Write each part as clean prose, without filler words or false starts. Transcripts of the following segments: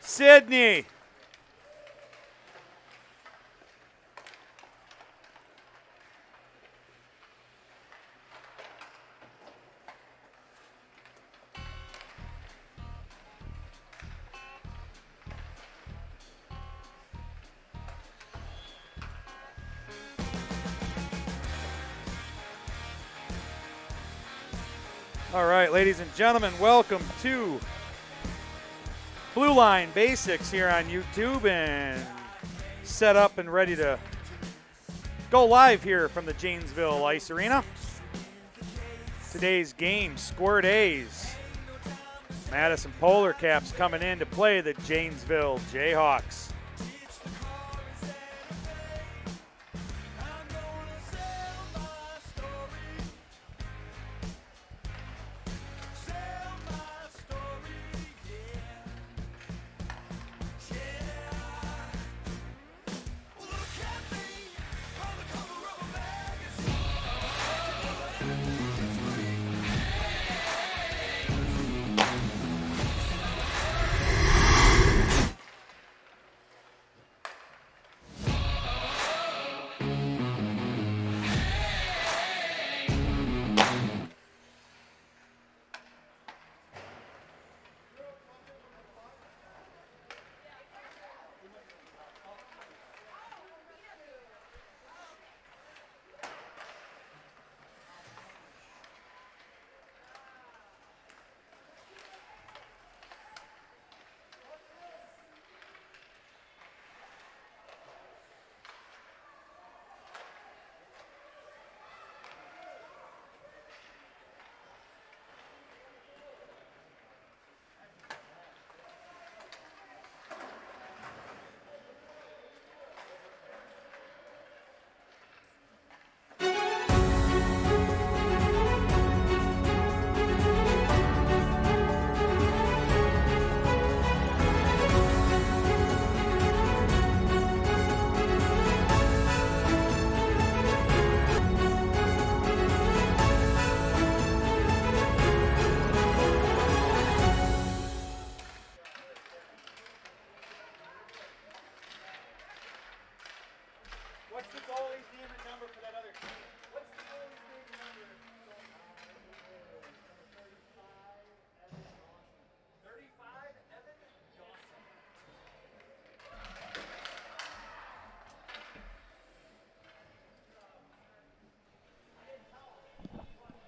Sydney. All right, ladies and gentlemen, welcome to Blue Line Basics here on YouTube, and set up and ready to go live here from the Janesville Ice Arena. Today's game, Squirt A's. Madison Polar Caps coming in to play the Janesville Jayhawks. What's the goalie's name and number for that other team? What's the goalie's name and number? 35, Evan Dawson.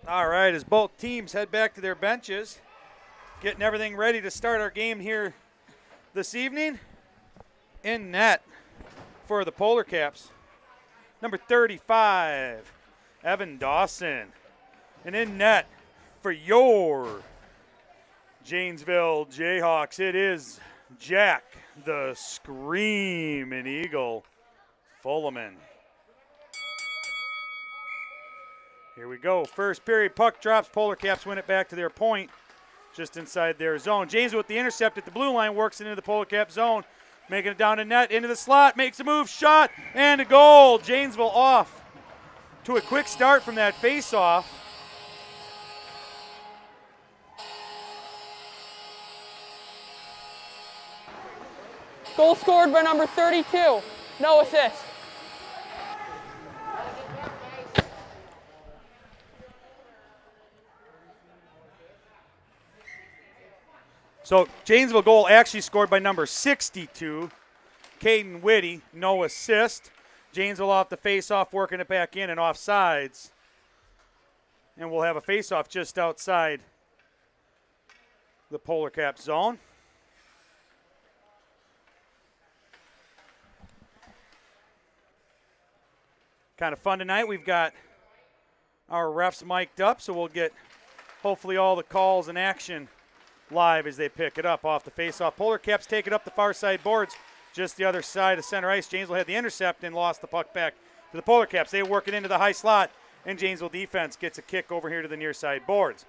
All right, as both teams head back to their benches, getting everything ready to start our game here this evening. In net for the Polar Caps, number 35, Evan Dawson. And in net for your Janesville Jayhawks, it is Jack, the Screamin' Eagle, Fullerman. Here we go. First period, puck drops. Polar Caps win it back to their point, just inside their zone. Janesville with the intercept at the blue line, works it into the Polar Cap zone. Making it down to net, into the slot, makes a move, shot, and a goal. Janesville off to a quick start from that face-off. Goal scored by number 32. No assist. So Janesville goal actually scored by number 62, Caden Whitty, no assist. Janesville off the face-off, working it back in and off sides. And we'll have a face-off just outside the Polar Cap zone. Kind of fun tonight. We've got our refs mic'd up, so we'll get hopefully all the calls and action live as they pick it up off the face-off. Polar Caps take it up the far side boards, just the other side of center ice. Janesville had the intercept and lost the puck back to the Polar Caps. They work it into the high slot, and Janesville defense gets a kick over here to the near side boards.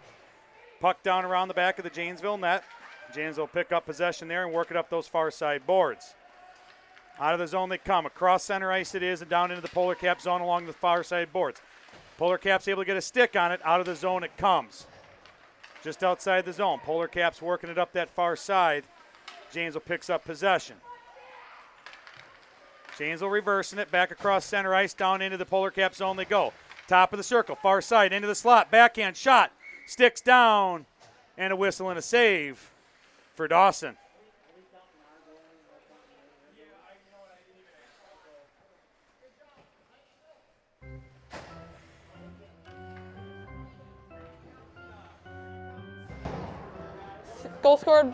Puck down around the back of the Janesville net. Janesville pick up possession there and work it up those far side boards. Out of the zone they come. Across center ice it is, and down into the Polar Cap zone along the far side boards. Polar Caps able to get a stick on it. Out of the zone it comes. Just outside the zone. Polar Caps working it up that far side. Janesville picks up possession. Janesville reversing it, back across center ice, down into the Polar Cap zone they go. Top of the circle, far side, into the slot, backhand shot, sticks down, and a whistle and a save for Dawson. Goal scored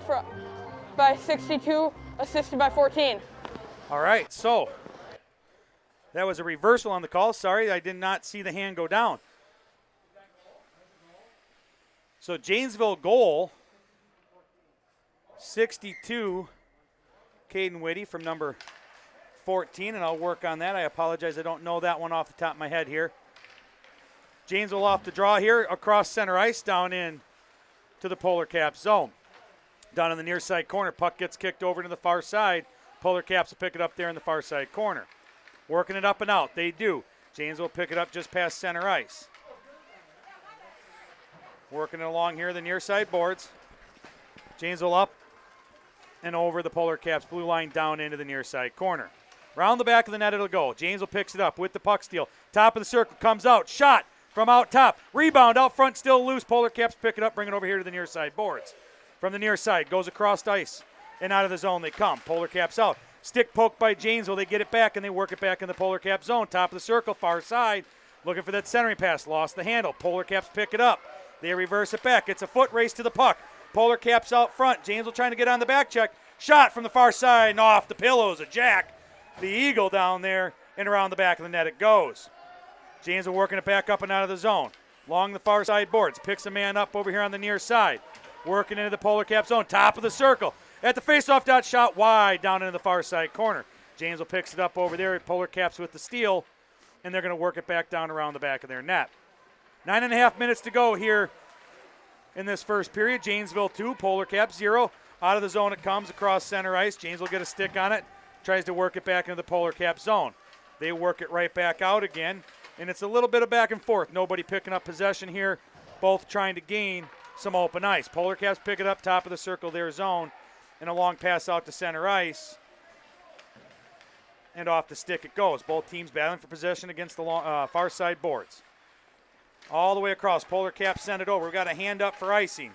by 62, assisted by 14. All right, so that was a reversal on the call. Sorry, I did not see the hand go down. So Janesville goal, 62, Caden Whitty from number 14, and I'll work on that. I apologize, I don't know that one off the top of my head here. Janesville off the draw here, across center ice, down in to the Polar Cap zone. Down in the near side corner, puck gets kicked over to the far side. Polar Caps will pick it up there in the far side corner. Working it up and out, they do. Janesville will pick it up just past center ice. Working it along here, the near side boards. Janesville up and over the Polar Caps blue line down into the near side corner. Round the back of the net it'll go. Janesville picks it up with the puck steal. Top of the circle, comes out, shot from out top. Rebound out front, still loose. Polar Caps pick it up, bring it over here to the near side boards. From the near side, goes across ice and out of the zone they come. Polar Caps out. Stick poke by Janesville. They get it back and they work it back in the Polar Cap zone. Top of the circle, far side. Looking for that centering pass. Lost the handle. Polar Caps pick it up. They reverse it back. It's a foot race to the puck. Polar Caps out front. Janesville trying to get on the back check. Shot from the far side and off the pillows. A jack. The Eagle down there and around the back of the net it goes. Janesville working it back up and out of the zone. Along the far side boards. Picks a man up over here on the near side. Working into the Polar Cap zone. Top of the circle. At the face-off dot, shot wide down into the far side corner. Janesville picks it up over there. Polar Caps with the steal, and they're going to work it back down around the back of their net. 9.5 minutes to go here in this first period. Janesville 2, Polar Caps 0. Out of the zone it comes across center ice. Janesville get a stick on it. Tries to work it back into the Polar Cap zone. They work it right back out again, and it's a little bit of back and forth. Nobody picking up possession here. Both trying to gain some open ice. Polar Caps pick it up, top of the circle, their zone. And a long pass out to center ice. And off the stick it goes. Both teams battling for possession against the far side boards. All the way across. Polar Caps send it over. We've got a hand up for icing.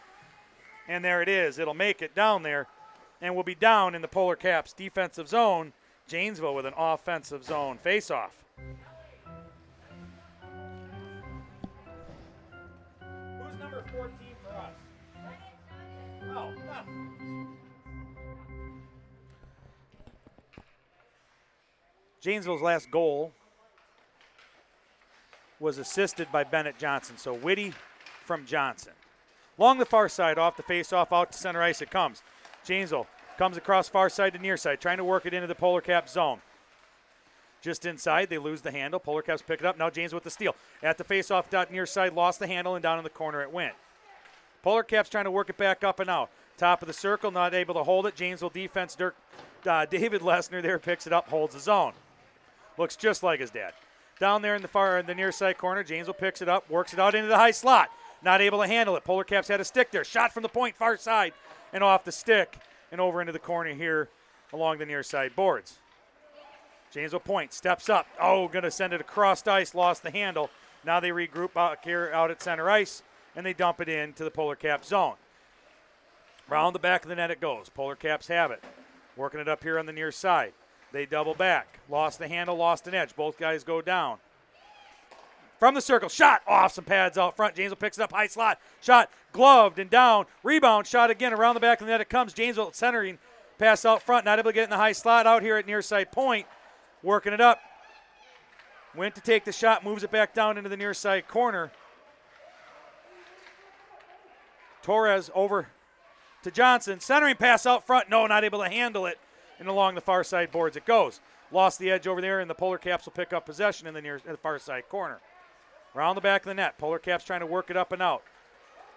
And there it is. It'll make it down there. And we'll be down in the Polar Caps defensive zone. Janesville with an offensive zone face-off. Who's number 14 for us? Oh, huh. Janesville's last goal was assisted by Bennett Johnson. So Whitty from Johnson. Along the far side, off the face-off, out to center ice it comes. Janesville comes across far side to near side, trying to work it into the Polar Cap zone. Just inside, they lose the handle. Polar Caps pick it up. Now Janesville with the steal. At the face-off dot near side, lost the handle, and down in the corner it went. Polar Caps trying to work it back up and out. Top of the circle, not able to hold it. Janesville defense, David Lesnar there picks it up, holds the zone. Looks just like his dad. Down there in the near side corner, Janesville picks it up, works it out into the high slot. Not able to handle it. Polar Caps had a stick there. Shot from the point, far side, and off the stick, and over into the corner here along the near side boards. Janesville point, steps up. Oh, going to send it across ice, lost the handle. Now they regroup out here out at center ice, and they dump it into the Polar Cap zone. Round the back of the net it goes. Polar Caps have it. Working it up here on the near side. They double back. Lost the handle, lost an edge. Both guys go down. From the circle, shot off some pads out front. Janesville picks it up, high slot. Shot gloved and down. Rebound, shot again around the back of the net it comes. Janesville centering, pass out front. Not able to get in the high slot out here at near side point. Working it up. Went to take the shot, moves it back down into the near side corner. Torres over to Johnson. Centering pass out front. No, not able to handle it. And along the far side boards it goes. Lost the edge over there, and the Polar Caps will pick up possession in the far side corner. Around the back of the net. Polar Caps trying to work it up and out.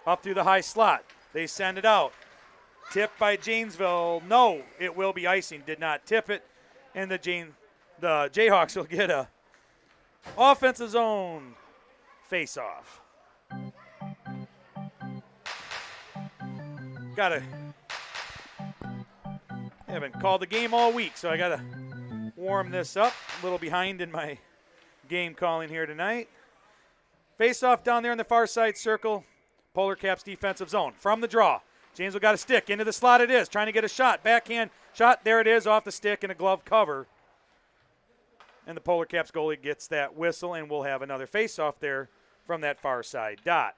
Up through the high slot. They send it out. Tipped by Janesville. No, it will be icing. Did not tip it. And the Jayhawks will get a offensive zone face-off. Haven't called the game all week, so I got to warm this up. A little behind in my game calling here tonight. Face off down there in the far side circle. Polar Caps defensive zone. From the draw. Janesville got a stick. Into the slot it is. Trying to get a shot. Backhand shot. There it is off the stick and a glove cover. And the Polar Caps goalie gets that whistle, and we'll have another face off there from that far side dot.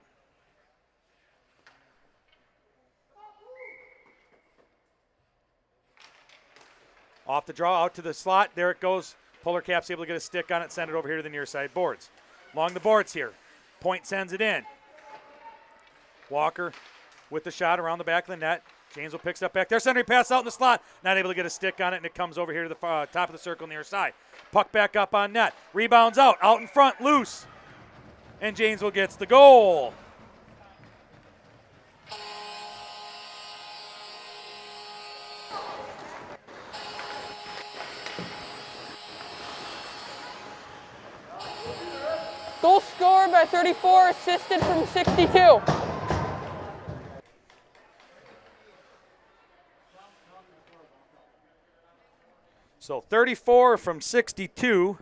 Off the draw, out to the slot. There it goes. Polar Caps able to get a stick on it, send it over here to the near side boards. Along the boards here. Point sends it in. Walker with the shot around the back of the net. Janesville picks up back there. Centering pass out in the slot. Not able to get a stick on it, and it comes over here to the top of the circle near side. Puck back up on net. Rebounds out in front, loose. And Janesville gets the goal. Goal scored by 34, assisted from 62. So 34 from 62.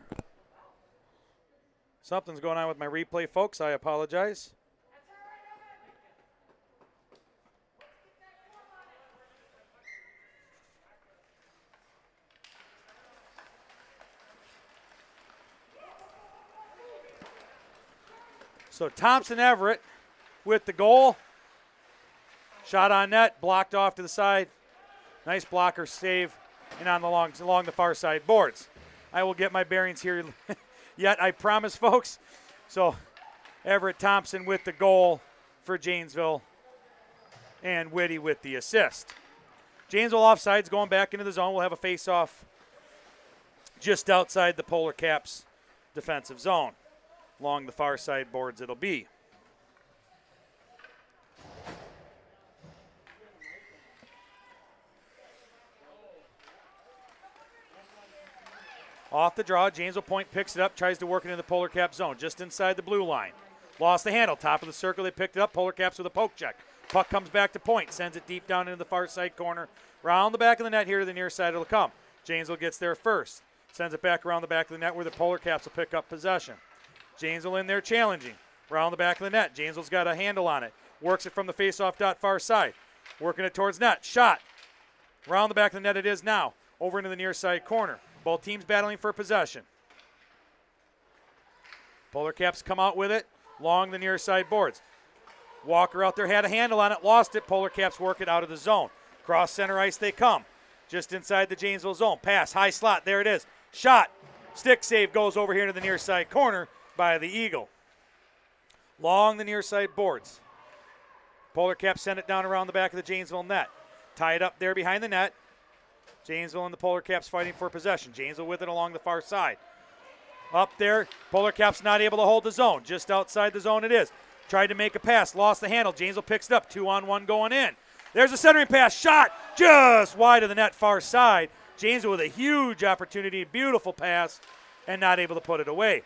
Something's going on with my replay, folks. I apologize. So Thompson Everett with the goal. Shot on net, blocked off to the side. Nice blocker save, and on the along the far side boards. I will get my bearings here yet, I promise, folks. So Everett Thompson with the goal for Janesville, and Whitty with the assist. Janesville offsides, going back into the zone. We'll have a face-off just outside the Polar Caps defensive zone. Along the far side boards it'll be. Off the draw, Janesville point picks it up, tries to work it in the Polar Cap zone, just inside the blue line. Lost the handle, top of the circle, they picked it up. Polar Caps with a poke check. Puck comes back to point, sends it deep down into the far side corner. Round the back of the net here to the near side it'll come. Janesville gets there first. Sends it back around the back of the net where the Polar Caps will pick up possession. Janesville in there challenging. Around the back of the net. Janesville's got a handle on it. Works it from the face-off dot far side. Working it towards net. Shot. Around the back of the net it is now. Over into the near side corner. Both teams battling for possession. Polar Caps come out with it. Along the near side boards. Walker out there had a handle on it. Lost it. Polar Caps work it out of the zone. Cross center ice they come. Just inside the Janesville zone. Pass. High slot. There it is. Shot. Stick save goes over here to the near side corner by the Eagle. Long the near side boards. Polar Caps send it down around the back of the Janesville net. Tie it up there behind the net. Janesville and the Polar Caps fighting for possession. Janesville with it along the far side. Up there, Polar Caps not able to hold the zone. Just outside the zone it is. Tried to make a pass, lost the handle. Janesville picks it up, 2-on-1 going in. There's a centering pass, shot just wide of the net far side. Janesville with a huge opportunity, beautiful pass, and not able to put it away.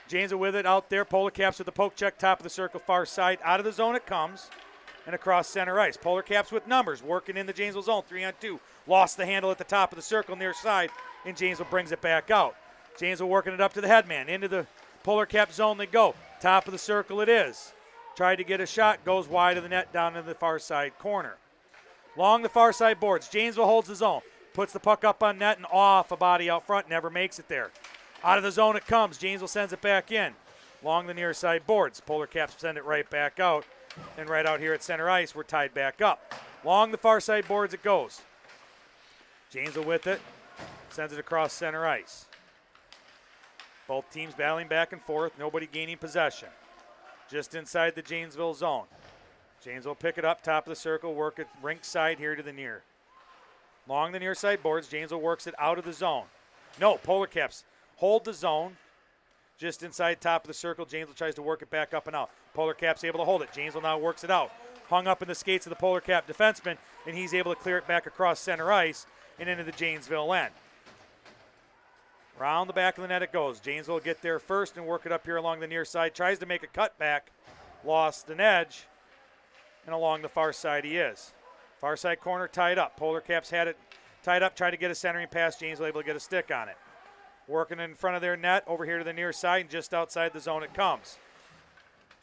Janesville with it out there. Polar Caps with the poke check, top of the circle, far side. Out of the zone it comes, and across center ice. Polar Caps with numbers, working in the Janesville zone, 3-on-2. Lost the handle at the top of the circle near side, and Janesville brings it back out. Janesville working it up to the headman. Into the Polar Cap zone they go. Top of the circle it is. Tried to get a shot, goes wide of the net down into the far side corner. Along the far side boards, Janesville holds the zone. Puts the puck up on net and off a body out front, never makes it there. Out of the zone it comes. Janesville sends it back in. Along the near side boards. Polar Caps send it right back out. And right out here at center ice, we're tied back up. Along the far side boards it goes. Janesville with it. Sends it across center ice. Both teams battling back and forth. Nobody gaining possession. Just inside the Janesville zone. Janesville pick it up, top of the circle, work it rink side here to the near. Along the near side boards, Janesville works it out of the zone. No, Polar Caps hold the zone. Just inside top of the circle, Janesville tries to work it back up and out. Polar Caps able to hold it. Janesville now works it out. Hung up in the skates of the Polar Cap defenseman, and he's able to clear it back across center ice and into the Janesville end. Round the back of the net it goes. Janesville will get there first and work it up here along the near side. Tries to make a cutback. Lost an edge. And along the far side he is. Far side corner tied up. Polar Caps had it Tied up, tried to get a centering pass. Janesville able to get a stick on it. Working in front of their net, over here to the near side, and just outside the zone it comes.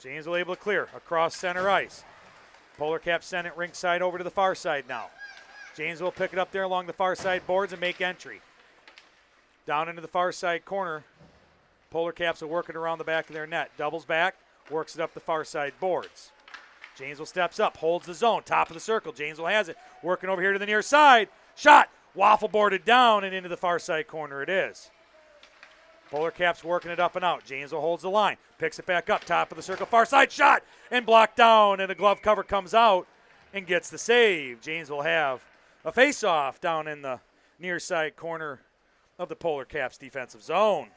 Janesville able to clear across center ice. Polar Caps send it rink side over to the far side now. Janesville will pick it up there along the far side boards and make entry. Down into the far side corner. Polar Caps are working around the back of their net. Doubles back, works it up the far side boards. Janesville steps up, holds the zone, top of the circle. Janesville has it, working over here to the near side. Shot, waffle boarded down and into the far side corner it is. Polar Caps working it up and out. Janesville holds the line, picks it back up, top of the circle, far side shot, and blocked down, and a glove cover comes out and gets the save. Janesville will have a face-off down in the near side corner of the Polar Caps defensive zone.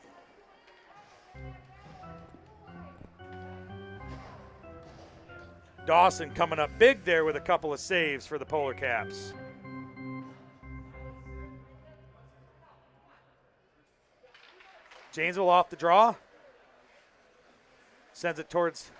Dawson coming up big there with a couple of saves for the Polar Caps. Janesville off the draw. Sends it towards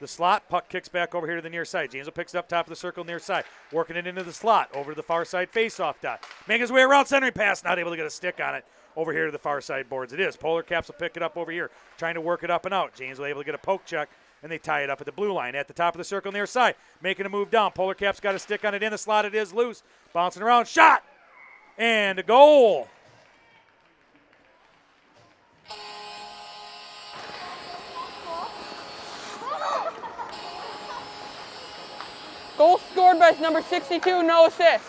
the slot. Puck kicks back over here to the near side. Janesville picks it up top of the circle near side. Working it into the slot. Over to the far side face-off dot. Making his way around centering pass. Not able to get a stick on it. Over here to the far side boards it is. Polar Caps will pick it up over here. Trying to work it up and out. Janesville able to get a poke check. And they tie it up at the blue line. At the top of the circle near side. Making a move down. Polar Caps got a stick on it in the slot. It is loose. Bouncing around. Shot. And a goal. Goal scored by number 62, no assist.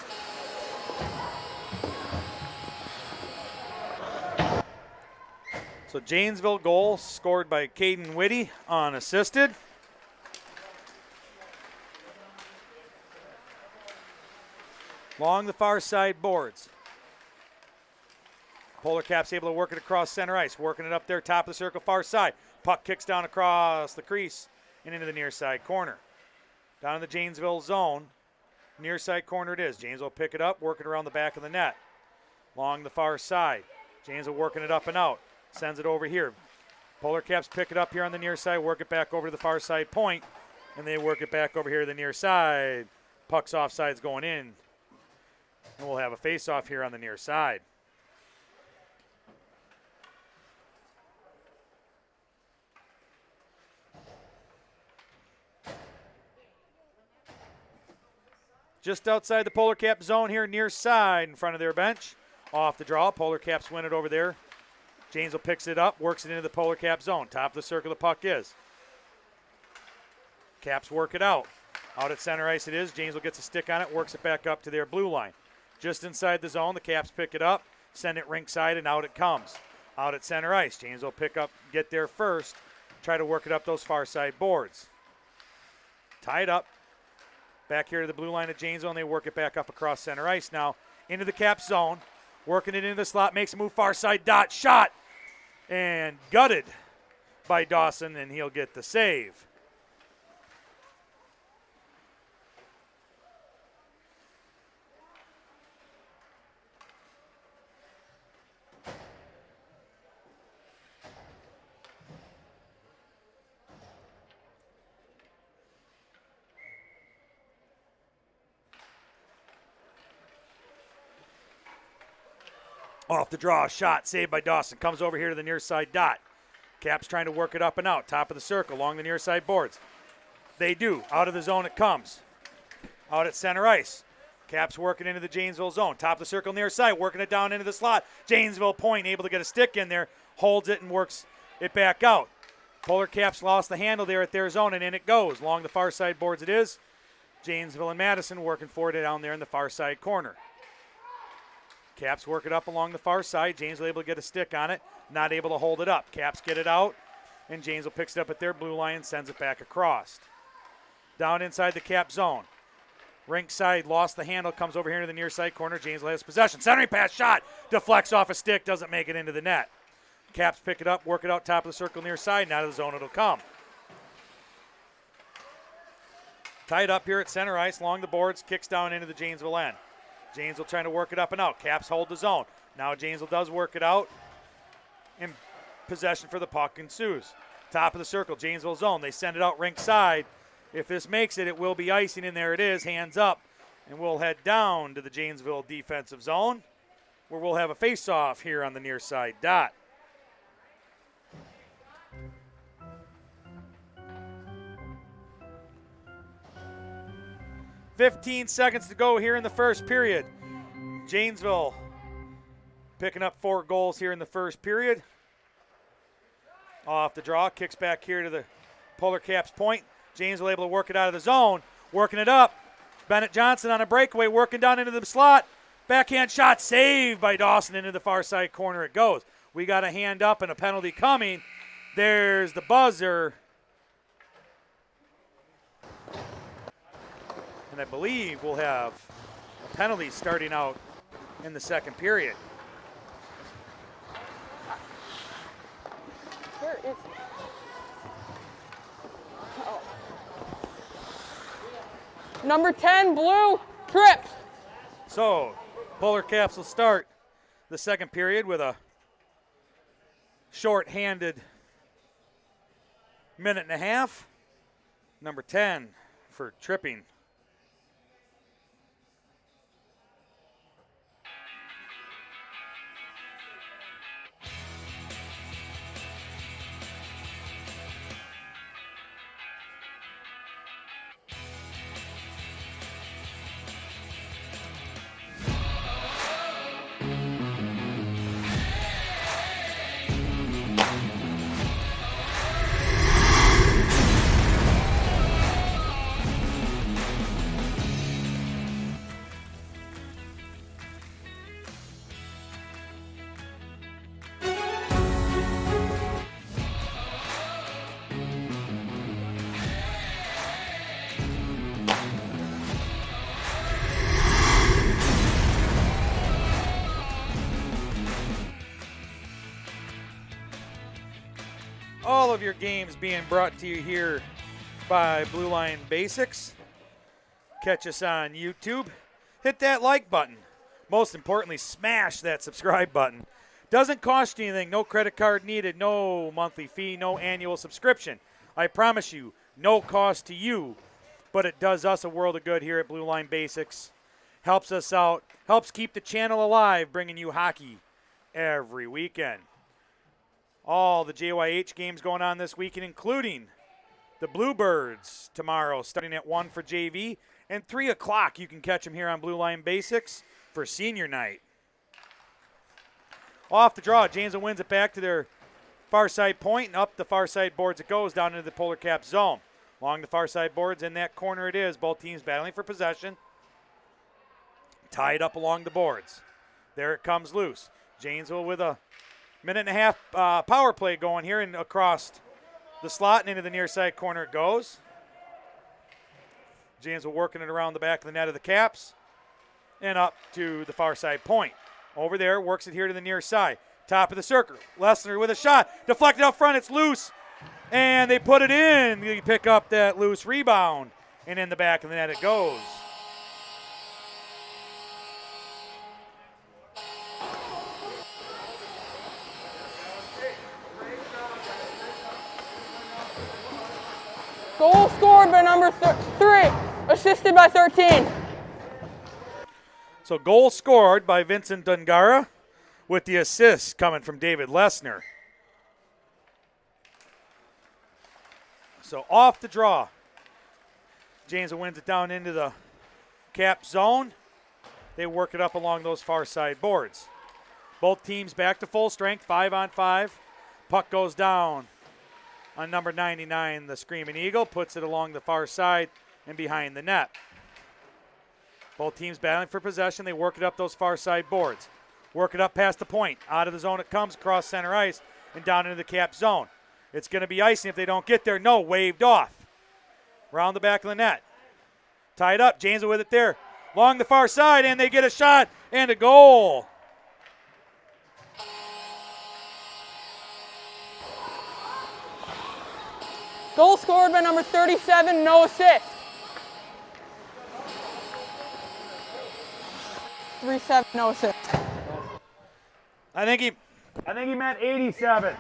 So Janesville goal scored by Caden Whitty, unassisted. Along the far side boards. Polar Caps able to work it across center ice, working it up there, top of the circle, far side. Puck kicks down across the crease and into the near side corner. Down in the Janesville zone, near side corner it is. Janesville pick it up, working around the back of the net. Along the far side. Janesville working it up and out. Sends it over here. Polar Caps pick it up here on the near side, work it back over to the far side point, and they work it back over here to the near side. Puck's offsides going in. And we'll have a face-off here on the near side. Just outside the Polar Cap zone here, near side in front of their bench. Off the draw, Polar Caps win it over there. Janesville picks it up, works it into the Polar Cap zone. Top of the circle the puck is. Caps work it out. Out at center ice it is. Janesville gets a stick on it, works it back up to their blue line. Just inside the zone, the Caps pick it up, send it rink side, and out it comes. Out at center ice, Janesville pick up, get there first, try to work it up those far side boards. Tied up. Back here to the blue line of Janesville, and they work it back up across center ice now. Into the Cap zone. Working it into the slot, makes a move far side, dot, shot. And gutted by Dawson, and he'll get the save. Off the draw, shot, saved by Dawson. Comes over here to the near side dot. Caps trying to work it up and out. Top of the circle, along the near side boards. They do. Out of the zone it comes. Out at center ice. Caps working into the Janesville zone. Top of the circle, near side, working it down into the slot. Janesville point, able to get a stick in there. Holds it and works it back out. Polar Caps lost the handle there at their zone, and in it goes. Along the far side boards it is. Janesville and Madison working for it down there in the far side corner. Caps work it up along the far side. Janesville able to get a stick on it. Not able to hold it up. Caps get it out, and Janesville picks it up at their blue line and sends it back across. Down inside the Cap zone. Rink side lost the handle. Comes over here to the near side corner. Janesville has possession. Centering pass shot. Deflects off a stick. Doesn't make it into the net. Caps pick it up. Work it out top of the circle near side. And out of the zone it'll come. Tied up here at center ice along the boards. Kicks down into the Janesville end. Janesville trying to work it up and out. Caps hold the zone. Now Janesville does work it out. And possession for the puck ensues. Top of the circle, Janesville zone. They send it out rink side. If this makes it, it will be icing, and there it is. Hands up. And we'll head down to the Janesville defensive zone, where we'll have a face-off here on the near side dot. "15 seconds to go here in the first period. Janesville picking up 4 goals here in the first period. Off the draw, kicks back here to the Polar Caps point. Janesville able to work it out of the zone, working it up. Bennett Johnson on a breakaway, working down into the slot. Backhand shot saved by Dawson into the far side corner it goes. We got a hand up and a penalty coming. There's the buzzer. And I believe we'll have a penalty starting out in the second period. Where is it? Oh. Number 10, blue, tripped. So, Polar Caps will start the second period with a short-handed minute and a half. Number 10 for tripping. All of your games being brought to you here by Blue Line Basics. Catch us on YouTube. Hit that like button. Most importantly, smash that subscribe button. Doesn't cost you anything. No credit card needed. No monthly fee. No annual subscription. I promise you, no cost to you. But it does us a world of good here at Blue Line Basics. Helps us out. Helps keep the channel alive, bringing you hockey every weekend. All the JYH games going on this weekend, including the Bluebirds tomorrow, starting at 1 for JV, and 3 o'clock you can catch them here on Blue Line Basics for senior night. Off the draw, Janesville wins it back to their far side point, and up the far side boards it goes down into the Polar Caps zone. Along the far side boards, in that corner it is. Both teams battling for possession. Tied up along the boards. There it comes loose. Janesville with a minute and a half power play going here, and across the slot and into the near side corner it goes. Janesville working it around the back of the net of the Caps and up to the far side point. Over there, works it here to the near side. Top of the circle. Lessner with a shot. Deflected up front. It's loose. And they put it in. You pick up that loose rebound. And in the back of the net it goes. Goal scored by number 3, assisted by 13. So goal scored by Vincent Dungara, with the assist coming from David Lessner. So off the draw. Janesville wins it down into the Cap zone. They work it up along those far side boards. Both teams back to full strength, 5-on-5. Puck goes down on number 99, the Screaming Eagle, puts it along the far side and behind the net. Both teams battling for possession. They work it up those far side boards. Work it up past the point. Out of the zone it comes, across center ice, and down into the Cap zone. It's going to be icing if they don't get there. No, waved off. Round the back of the net. Tied up, Janesville with it there. Along the far side, and they get a shot and a goal. Goal scored by number 37, no assist. 3-7, no assist. I think he meant 87.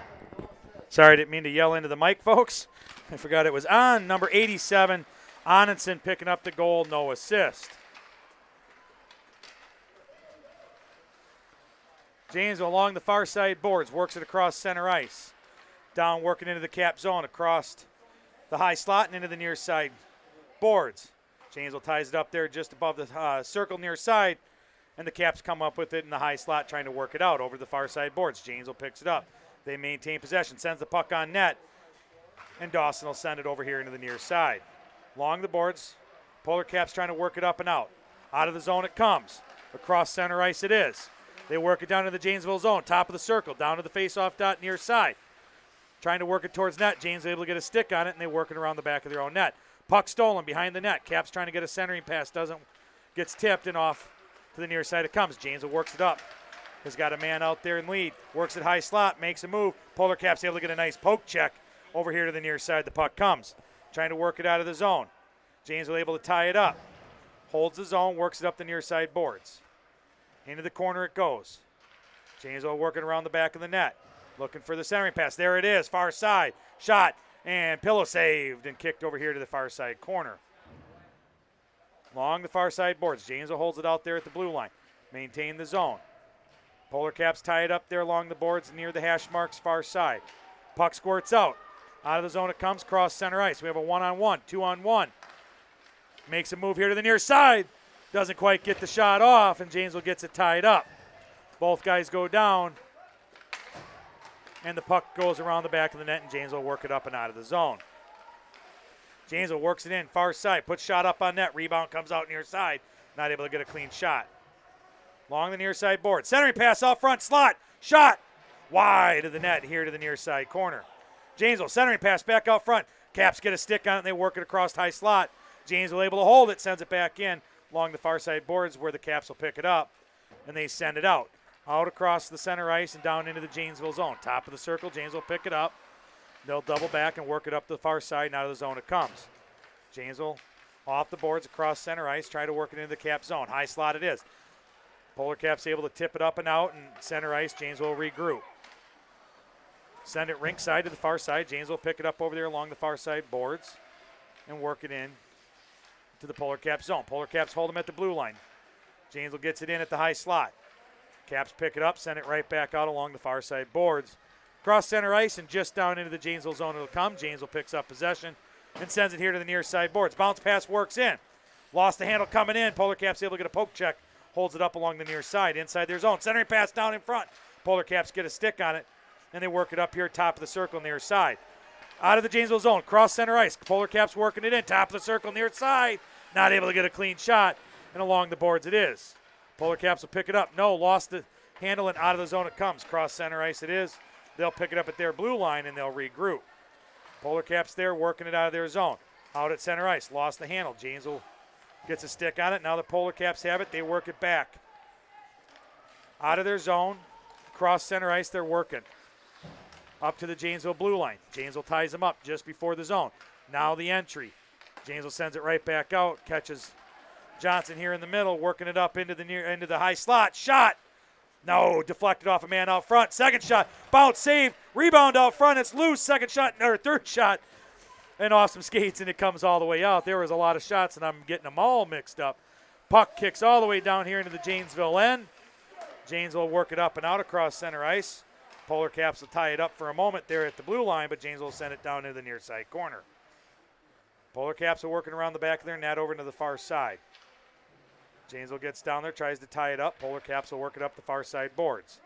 Sorry, I didn't mean to yell into the mic, folks. I forgot it was on. Number 87, Onenson picking up the goal, no assist. Janesville along the far side boards, works it across center ice. Down working into the cap zone across the high slot and into the near side boards. Janesville ties it up there just above the circle near side, and the Caps come up with it in the high slot trying to work it out over the far side boards. Janesville picks it up. They maintain possession, sends the puck on net, and Dawson will send it over here into the near side. Along the boards, Polar Caps trying to work it up and out. Out of the zone it comes. Across center ice it is. They work it down to the Janesville zone, top of the circle, down to the face-off dot near side. Trying to work it towards net. Janesville able to get a stick on it, and they work it around the back of their own net. Puck stolen behind the net. Caps trying to get a centering pass. Gets tipped and off to the near side it comes. Janesville works it up. Has got a man out there in lead. Works it high slot, makes a move. Polar Caps able to get a nice poke check over here to the near side. The puck comes. Trying to work it out of the zone. Janesville able to tie it up. Holds the zone, works it up the near side boards. Into the corner it goes. Janesville working around the back of the net. Looking for the centering pass. There it is, far side. Shot, and pillow saved and kicked over here to the far side corner. Along the far side boards. Janesville holds it out there at the blue line. Maintain the zone. Polar Caps tie it up there along the boards near the hash marks far side. Puck squirts out. Out of the zone it comes, cross center ice. We have a one-on-one, two-on-one. Makes a move here to the near side. Doesn't quite get the shot off, and Janesville gets it tied up. Both guys go down, and the puck goes around the back of the net, and Janesville work it up and out of the zone. Janesville works it in, far side, puts shot up on net, rebound comes out near side, not able to get a clean shot. Along the near side board, centering pass out front, slot, shot, wide of the net here to the near side corner. Janesville centering pass back out front, Caps get a stick on it, and they work it across high slot. Janesville able to hold it, sends it back in along the far side boards where the Caps will pick it up, and they send it out. Out across the center ice and down into the Janesville zone. Top of the circle, Janesville pick it up. They'll double back and work it up to the far side, and out of the zone it comes. Janesville off the boards across center ice, try to work it into the Cap zone. High slot it is. Polar Caps able to tip it up and out, and center ice, Janesville regroup. Send it rink side to the far side. Janesville pick it up over there along the far side boards and work it in to the Polar Caps zone. Polar Caps hold them at the blue line. Janesville gets it in at the high slot. Caps pick it up, send it right back out along the far side boards. Cross center ice and just down into the Janesville zone it'll come. Janesville picks up possession and sends it here to the near side boards. Bounce pass works in. Lost the handle coming in. Polar Caps able to get a poke check. Holds it up along the near side, inside their zone. Centering pass down in front. Polar Caps get a stick on it, and they work it up here top of the circle near side. Out of the Janesville zone, cross center ice. Polar Caps working it in, top of the circle near side. Not able to get a clean shot, and along the boards it is. Polar Caps will pick it up. No, lost the handle, and out of the zone it comes. Cross center ice it is. They'll pick it up at their blue line, and they'll regroup. Polar Caps there working it out of their zone. Out at center ice, lost the handle. Janesville gets a stick on it. Now the Polar Caps have it. They work it back. Out of their zone, cross center ice, they're working. Up to the Janesville blue line. Janesville ties them up just before the zone. Now the entry. Janesville sends it right back out. Catches Johnson here in the middle, working it up into the high slot. Shot. No, deflected off a man out front. Second shot. Bounce, save. Rebound out front. It's loose. Second shot, or third shot. And off some skates, and it comes all the way out. There was a lot of shots, and I'm getting them all mixed up. Puck kicks all the way down here into the Janesville end. Janesville will work it up and out across center ice. Polar Caps will tie it up for a moment there at the blue line, but Janesville will send it down into the near side corner. Polar Caps are working around the back of their net over to the far side. Janesville gets down there, tries to tie it up. Polar Caps will work it up the far side boards.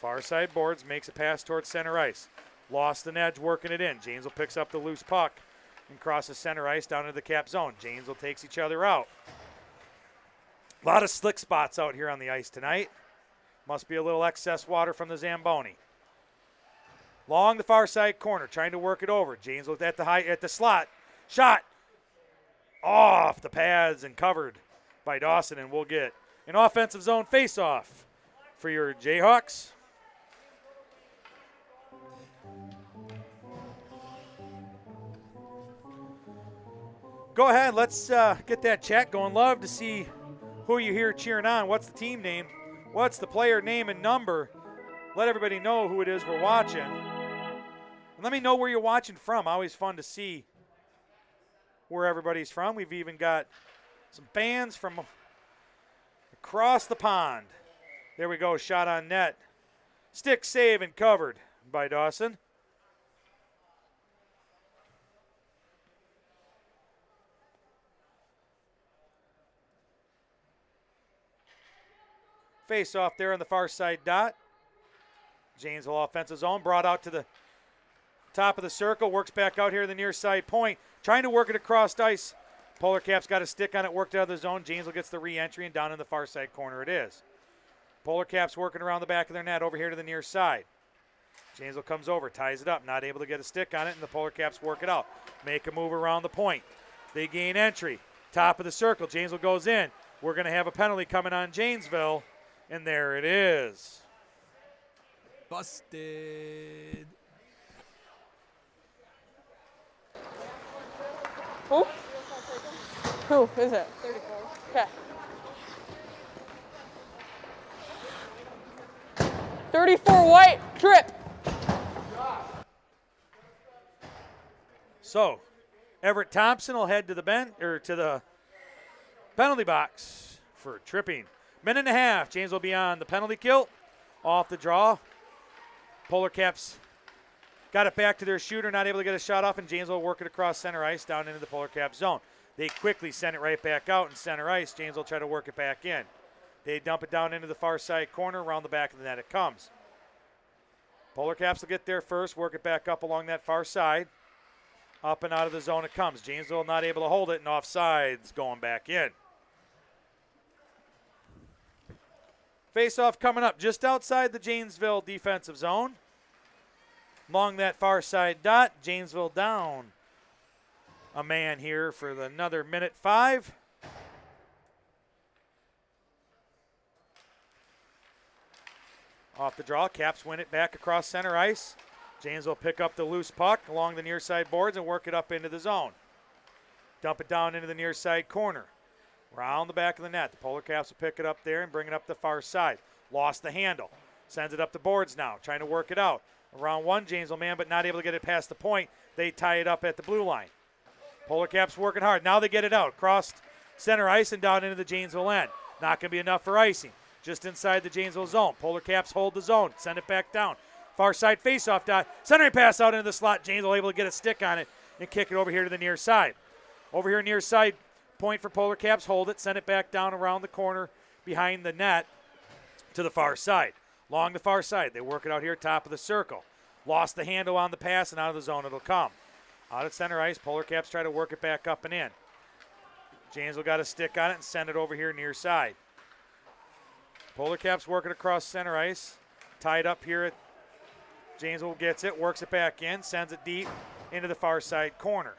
Far side boards makes a pass towards center ice. Lost an edge working it in. Janesville picks up the loose puck and crosses center ice down into the Cap zone. Janesville takes each other out. A lot of slick spots out here on the ice tonight. Must be a little excess water from the Zamboni. Along the far side corner, trying to work it over. Janesville at the slot. Shot off the pads and covered by Dawson, and we'll get an offensive zone face-off for your Jayhawks. Go ahead, let's get that chat going. Love to see who you hear cheering on. What's the team name? What's the player name and number? Let everybody know who it is we're watching. And let me know where you're watching from. Always fun to see where everybody's from. We've even got some fans from across the pond There we go, shot on net. Stick save and covered by Dawson. Face off there on the far side dot. Janesville offensive zone, brought out to the top of the circle, works back out here to the near side point, trying to work it across ice. Polar Caps got a stick on it, worked out of the zone. Janesville gets the re-entry, and down in the far side corner it is. Polar Caps working around the back of their net over here to the near side. Janesville comes over, ties it up, not able to get a stick on it, and the Polar Caps work it out. Make a move around the point. They gain entry. Top of the circle, Janesville goes in. We're going to have a penalty coming on Janesville, and there it is. Busted. Who? Who is it? 34. Okay. 34 white, trip. So, Everett Thompson will head to the penalty box for tripping. Minute and a half. James will be on the penalty kill. Off the draw. Polar Caps got it back to their shooter, not able to get a shot off, and James will work it across center ice down into the Polar Caps zone. They quickly send it right back out in center ice. James will try to work it back in. They dump it down into the far side corner. Around the back of the net it comes. Polar Caps will get there first, work it back up along that far side. Up and out of the zone it comes. Janesville not able to hold it, and offsides going back in. Face-off coming up just outside the Janesville defensive zone. Along that far side dot, Janesville down a man here for another minute 5. Off the draw, Caps win it back across center ice. Janesville pick up the loose puck along the near side boards and work it up into the zone. Dump it down into the near side corner. Round the back of the net. The Polar Caps will pick it up there and bring it up the far side. Lost the handle. Sends it up the boards now, trying to work it out. Around one, Janesville man, but not able to get it past the point. They tie it up at the blue line. Polar Caps working hard. Now they get it out. Crossed center ice and down into the Janesville end. Not going to be enough for icing. Just inside the Janesville zone. Polar Caps hold the zone. Send it back down. Far side faceoff dot. Centering pass out into the slot. Janesville able to get a stick on it and kick it over here to the near side. Over here near side point for Polar Caps. Hold it. Send it back down around the corner behind the net to the far side. Along the far side. They work it out here top of the circle. Lost the handle on the pass and out of the zone it'll come. Out at center ice. Polar Caps try to work it back up and in. Janesville got a stick on it and send it over here near side. Polar Caps working across center ice. Tied up here at Janesville gets it, works it back in, sends it deep into the far side corner.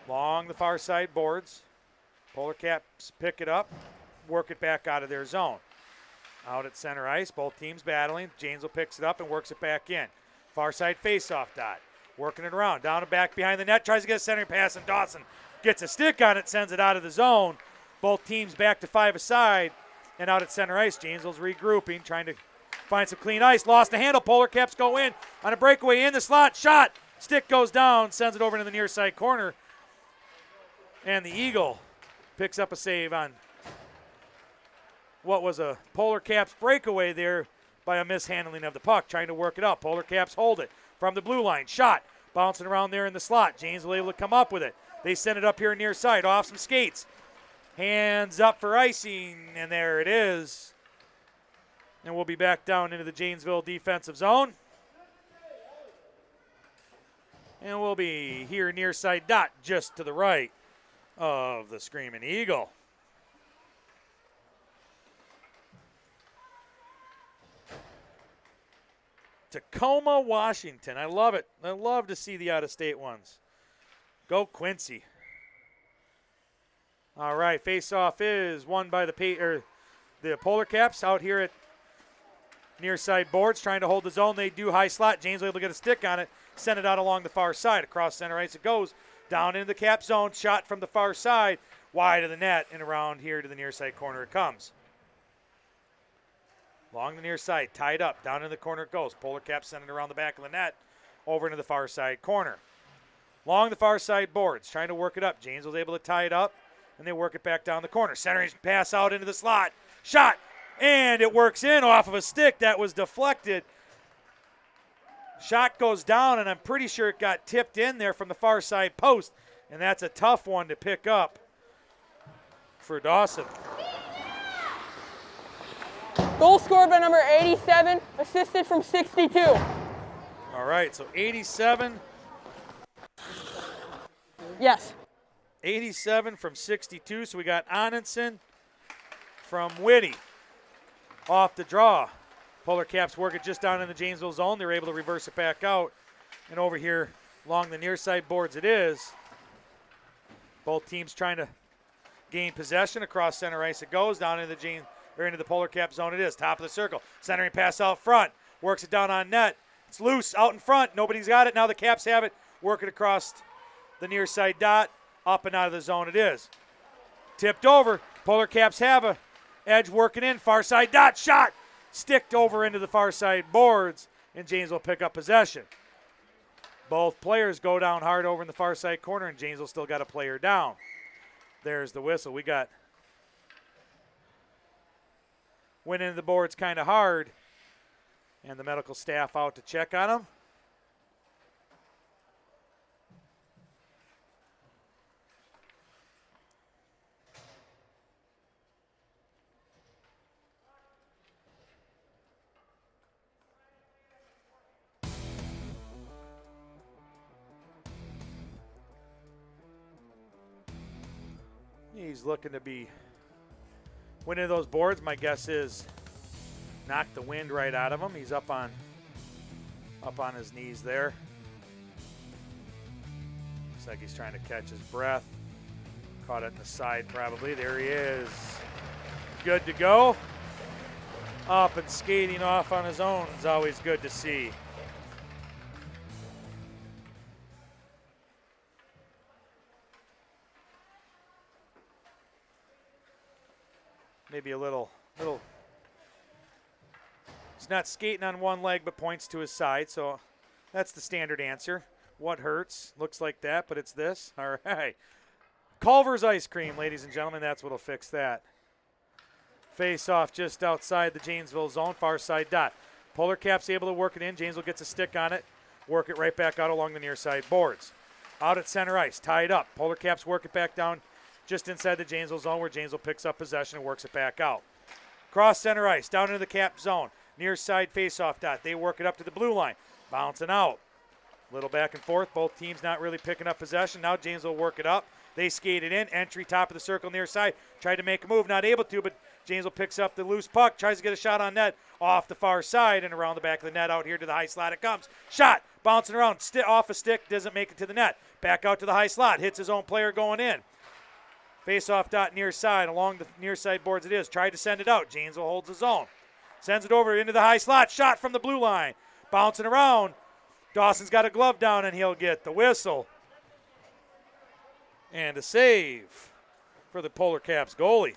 Along the far side boards. Polar Caps pick it up, work it back out of their zone. Out at center ice, both teams battling. Janesville picks it up and works it back in. Far side faceoff dot. Working it around, down and back behind the net, tries to get a centering pass, and Dawson gets a stick on it, sends it out of the zone. Both teams back to 5 aside, and out at center ice, Janesville's regrouping, trying to find some clean ice. Lost the handle. Polar Caps go in on a breakaway in the slot. Shot. Stick goes down. Sends it over into the near side corner. And the Eagle picks up a save on what was a Polar Caps breakaway there by a mishandling of the puck. Trying to work it up. Polar Caps hold it from the blue line. Shot. Bouncing around there in the slot. Janesville able to come up with it. They send it up here near side. Off some skates. Hands up for icing. And there it is. And we'll be back down into the Janesville defensive zone. And we'll be here near side dot just to the right of the Screaming Eagle. Tacoma, Washington. I love it. I love to see the out-of-state ones. Go Quincy. All right, face-off is won by the Polar Caps out here at near side boards, trying to hold the zone. They do high slot. James able to get a stick on it. Send it out along the far side. Across center ice it goes. Down into the Cap zone. Shot from the far side. Wide of the net and around here to the near side corner it comes. Along the near side. Tied up. Down in the corner it goes. Polar Caps send it around the back of the net. Over into the far side corner. Along the far side boards. Trying to work it up. James was able to tie it up. And they work it back down the corner. Centering pass out into the slot. Shot. And it works in off of a stick that was deflected. Shot goes down, and I'm pretty sure it got tipped in there from the far side post. And that's a tough one to pick up for Dawson. Goal scored by number 87, assisted from 62. All right, so 87. Yes. 87 from 62. So we got Anundson from Whitty off the draw. Polar Caps work it just down in the Janesville zone. They're able to reverse it back out. And over here along the near side boards it is. Both teams trying to gain possession. Across center ice it goes. Down into the Polar Cap zone it is. Top of the circle. Centering pass out front. Works it down on net. It's loose out in front. Nobody's got it. Now the Caps have it. Work it across the near side dot. Up and out of the zone it is. Tipped over. Polar Caps have a edge working in. Far side dot. Shot. Sticked over into the far side boards. And James will pick up possession. Both players go down hard over in the far side corner, and Janesville still got a player down. There's the whistle. We got went into the boards kind of hard, and the medical staff out to check on him. He's looking to be winning those boards. My guess is knock the wind right out of him. He's up on his knees there. Looks like he's trying to catch his breath. Caught it in the side probably. There he is. Good to go. Up and skating off on his own is always good to see. Maybe a little, he's not skating on one leg but points to his side, so that's the standard answer. What hurts? Looks like that, but it's this. All right. Culver's ice cream, ladies and gentlemen, that's what'll fix that. Face off just outside the Janesville zone, far side dot. Polar Caps able to work it in. Janesville gets a stick on it, work it right back out along the near side boards. Out at center ice, tied up. Polar Caps work it back down just inside the Janesville zone where Janesville picks up possession and works it back out. Cross center ice, down into the Cap zone. Near side face-off dot. They work it up to the blue line. Bouncing out. Little back and forth. Both teams not really picking up possession. Now Janesville work it up. They skate it in. Entry, top of the circle, near side. Tried to make a move, not able to, but Janesville picks up the loose puck. Tries to get a shot on net off the far side and around the back of the net out here to the high slot it comes. Shot, bouncing around, off a stick, doesn't make it to the net. Back out to the high slot. Hits his own player going in. Face-off dot near side, along the near side boards it is. Tried to send it out. Janesville holds his own. Sends it over into the high slot. Shot from the blue line. Bouncing around. Dawson's got a glove down, and he'll get the whistle. And a save for the Polar Caps goalie.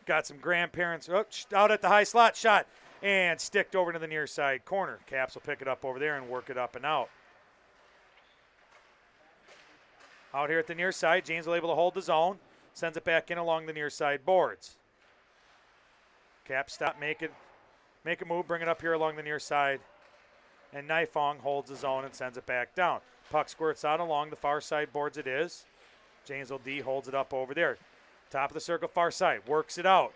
Got some grandparents out at the high slot, shot, and sticked over to the near side corner. Caps will pick it up over there and work it up and out. Out here at the near side, Janesville able to hold the zone, sends it back in along the near side boards. Caps stop, make a move, bring it up here along the near side, and Nifong holds the zone and sends it back down. Puck squirts out along the far side boards it is. Janesville D holds it up over there. Top of the circle, far side, works it out.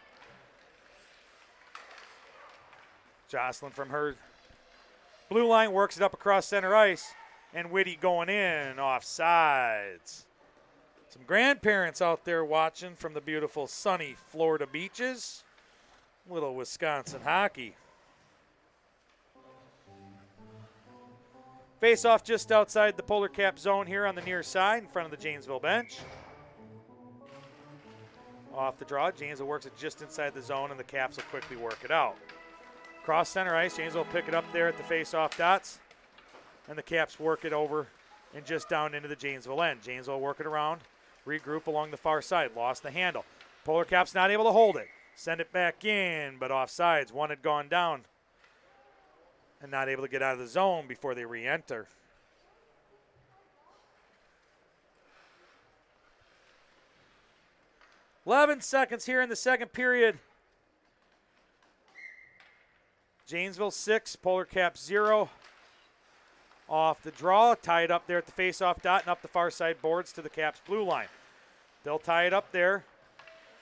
Jocelyn from her blue line works it up across center ice, and Whitty going in off sides. Some grandparents out there watching from the beautiful sunny Florida beaches. Little Wisconsin hockey. Face off just outside the Polar Cap zone here on the near side in front of the Janesville bench. Off the draw, Janesville works it just inside the zone, and the Caps will quickly work it out. Cross center ice, Janesville will pick it up there at the face-off dots, and the Caps work it over and just down into the Janesville end. Janesville will work it around, regroup along the far side, lost the handle. Polar Caps not able to hold it. Send it back in, but offsides. One had gone down and not able to get out of the zone before they re-enter. "11 seconds here in the second period. Janesville 6, Polar Caps 0. Off the draw, tie it up there at the face-off dot and up the far side boards to the Caps blue line. They'll tie it up there.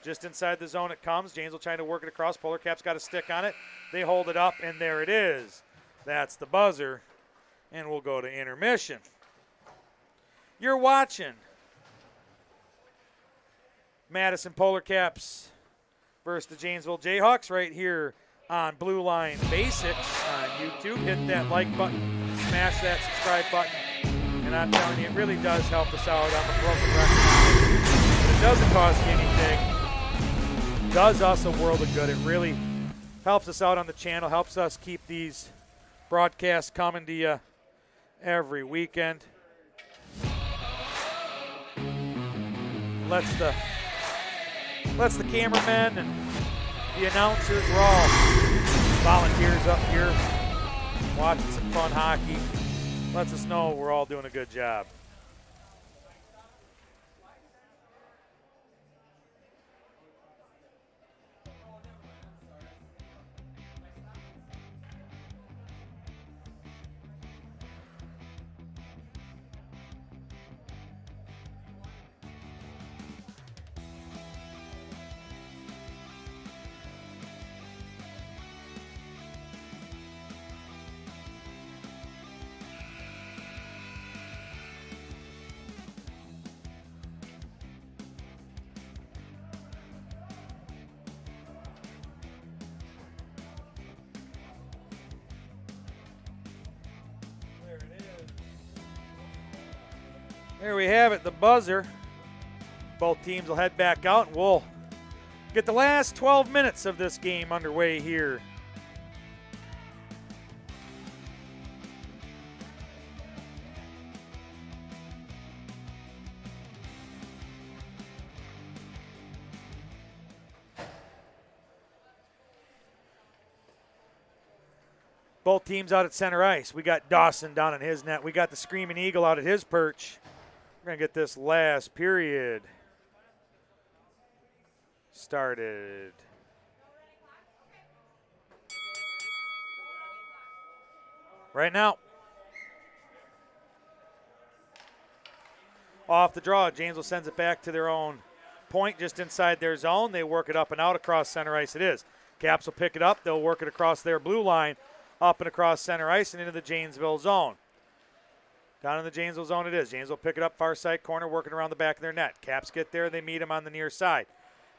Just inside the zone it comes. Janesville trying to work it across. Polar Caps got a stick on it. They hold it up, and there it is. That's the buzzer, and we'll go to intermission. You're watching Madison Polar Caps versus the Janesville Jayhawks right here on Blue Line Basics on YouTube. Hit that like button, smash that subscribe button, and I'm telling you, it really does help us out on the broken record. It doesn't cost you anything. It does us a world of good. It really helps us out on the channel, helps us keep these broadcasts coming to you every weekend. Lets the cameramen and the announcers, we're all volunteers up here watching some fun hockey. Lets us know we're all doing a good job. There we have it, the buzzer. Both teams will head back out, and we'll get the last 12 minutes of this game underway here. Both teams out at center ice. We got Dawson down in his net. We got the Screaming Eagle out at his perch. We're going to get this last period started. Right now. Off the draw, Janesville sends it back to their own point just inside their zone. They work it up and out across center ice it is. Caps will pick it up. They'll work it across their blue line, up and across center ice and into the Janesville zone. Down in the Janesville zone it is. Janesville pick it up far side corner, working around the back of their net. Caps get there. They meet them on the near side.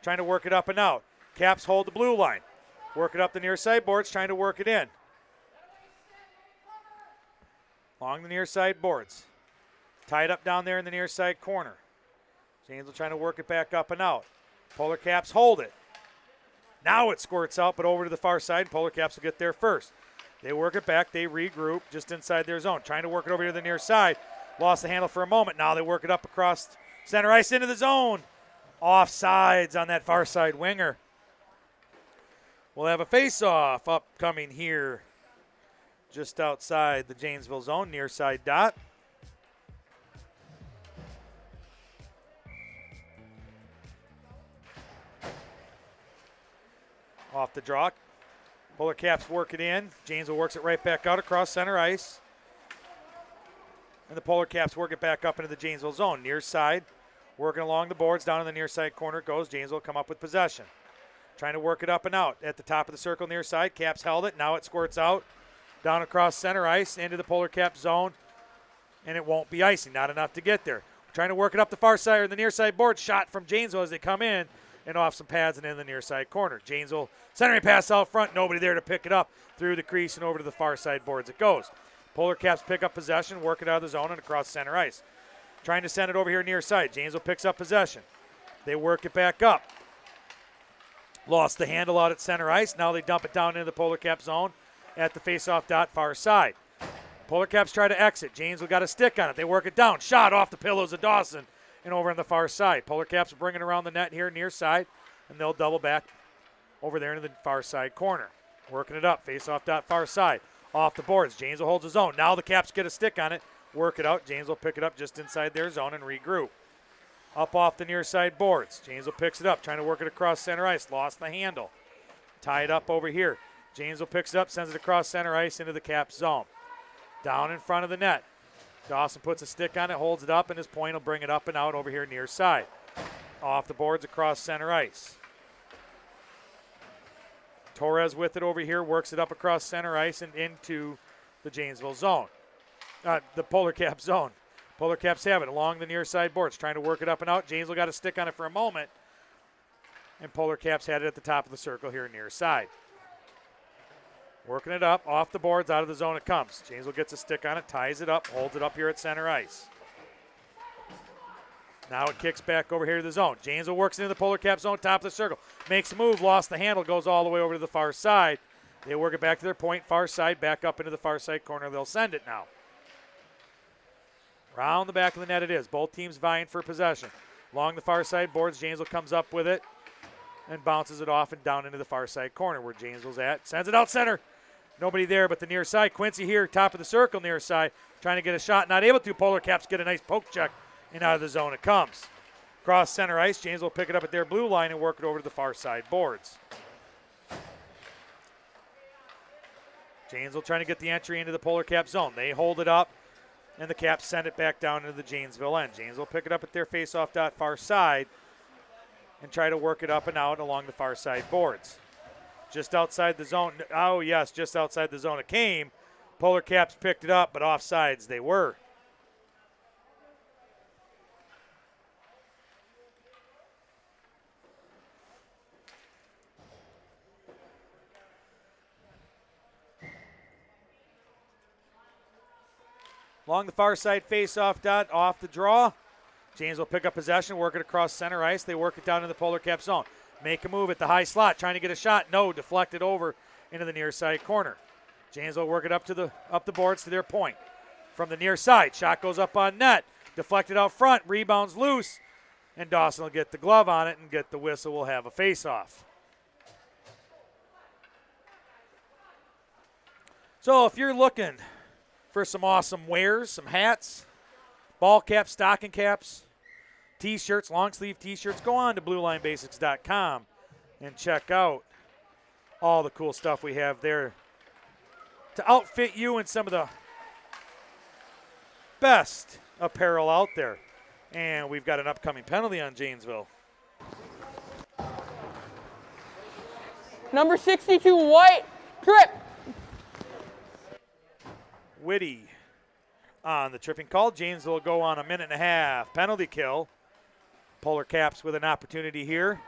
Trying to work it up and out. Caps hold the blue line. Work it up the near side boards, trying to work it in. Along the near side boards. Tied up down there in the near side corner. Janesville trying to work it back up and out. Polar Caps hold it. Now it squirts out, but over to the far side. Polar Caps will get there first. They work it back. They regroup just inside their zone. Trying to work it over to the near side. Lost the handle for a moment. Now they work it up across center ice into the zone. Offsides on that far side winger. We'll have a face-off upcoming here just outside the Janesville zone, near side dot. Off the draw. Polar Caps work it in. Janesville works it right back out across center ice. And the Polar Caps work it back up into the Janesville zone. Near side, working along the boards. Down in the near side corner it goes. Janesville come up with possession. Trying to work it up and out. At the top of the circle near side, Caps held it. Now it squirts out. Down across center ice into the Polar Caps zone. And it won't be icing. Not enough to get there. Trying to work it up the far side or the near side board. Shot from Janesville as they come in. And off some pads and in the near side corner. Janesville centering pass out front. Nobody there to pick it up. Through the crease and over to the far side boards it goes. Polar Caps pick up possession, work it out of the zone and across center ice. Trying to send it over here near side. Janesville picks up possession. They work it back up. Lost the handle out at center ice. Now they dump it down into the Polar Cap zone at the face-off dot far side. Polar Caps try to exit. Janesville got a stick on it. They work it down. Shot off the pillows of Dawson and over on the far side. Polar Caps bringing around the net here near side. and they'll double back over there into the far side corner. Working it up, face-off dot far side. Off the boards, Janesville holds his own. Now the Caps get a stick on it, work it out. Janesville pick it up just inside their zone and regroup. Up off the near side boards. Janesville picks it up, trying to work it across center ice. Lost the handle. Tie it up over here. Janesville picks it up, sends it across center ice into the Caps zone. Down in front of the net. Dawson puts a stick on it, holds it up, and his point will bring it up and out over here near side. Off the boards across center ice. Torres with it over here, works it up across center ice and into the Janesville zone. The Polar Caps zone. Polar Caps have it along the near side boards, trying to work it up and out. Janesville got a stick on it for a moment, and Polar Caps had it at the top of the circle here near side. Working it up, off the boards, out of the zone it comes. Janesville gets a stick on it, ties it up, holds it up here at center ice. Now it kicks back over here to the zone. Janesville works into the Polar Cap zone, top of the circle. Makes a move, lost the handle, goes all the way over to the far side. They work it back to their point, far side, back up into the far side corner. They'll send it now. Round the back of the net it is. Both teams vying for possession. Along the far side boards, Janesville comes up with it and bounces it off and down into the far side corner where Janesville's at. Sends it out center. Nobody there but the near side. Quincy here, top of the circle, near side, trying to get a shot. Not able to. Polar Caps get a nice poke check, and out of the zone it comes. Cross center ice. Janesville pick it up at their blue line and work it over to the far side boards. Janesville trying to get the entry into the Polar Cap zone. They hold it up, and the Caps send it back down into the Janesville end. Janesville pick it up at their face-off dot far side and try to work it up and out along the far side boards. Just outside the zone. Oh, yes, just outside the zone it came. Polar Caps picked it up, but offsides they were. Along the far side face-off dot, off the draw. James will pick up possession, work it across center ice. They work it down in the Polar Cap zone. Make a move at the high slot, trying to get a shot. No, deflected over into the near side corner. James will work it up the boards to their point. From the near side, shot goes up on net. Deflected out front, rebounds loose, and Dawson will get the glove on it and get the whistle. We'll have a face-off. So if you're looking for some awesome wares, some hats, ball caps, stocking caps, T-shirts, long sleeve T-shirts, go on to BlueLineBasics.com and check out all the cool stuff we have there to outfit you in some of the best apparel out there. And we've got an upcoming penalty on Janesville. Number 62, White, trip. Whitty on the tripping call. Janesville will go on a 1.5 penalty kill. Polar Caps with an opportunity here.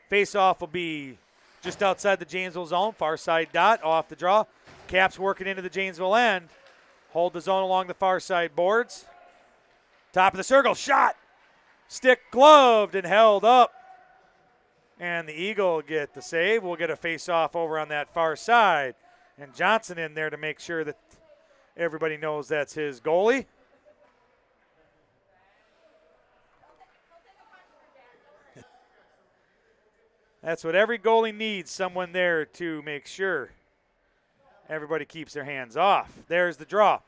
Face-off will be just outside the Janesville zone, far side dot, off the draw. Caps working into the Janesville end. Hold the zone along the far side boards. Top of the circle, shot. Stick gloved and held up. And the Eagle will get the save. We'll get a face-off over on that far side. And Johnson in there to make sure that everybody knows that's his goalie. That's what every goalie needs, someone there to make sure everybody keeps their hands off. There's the draw.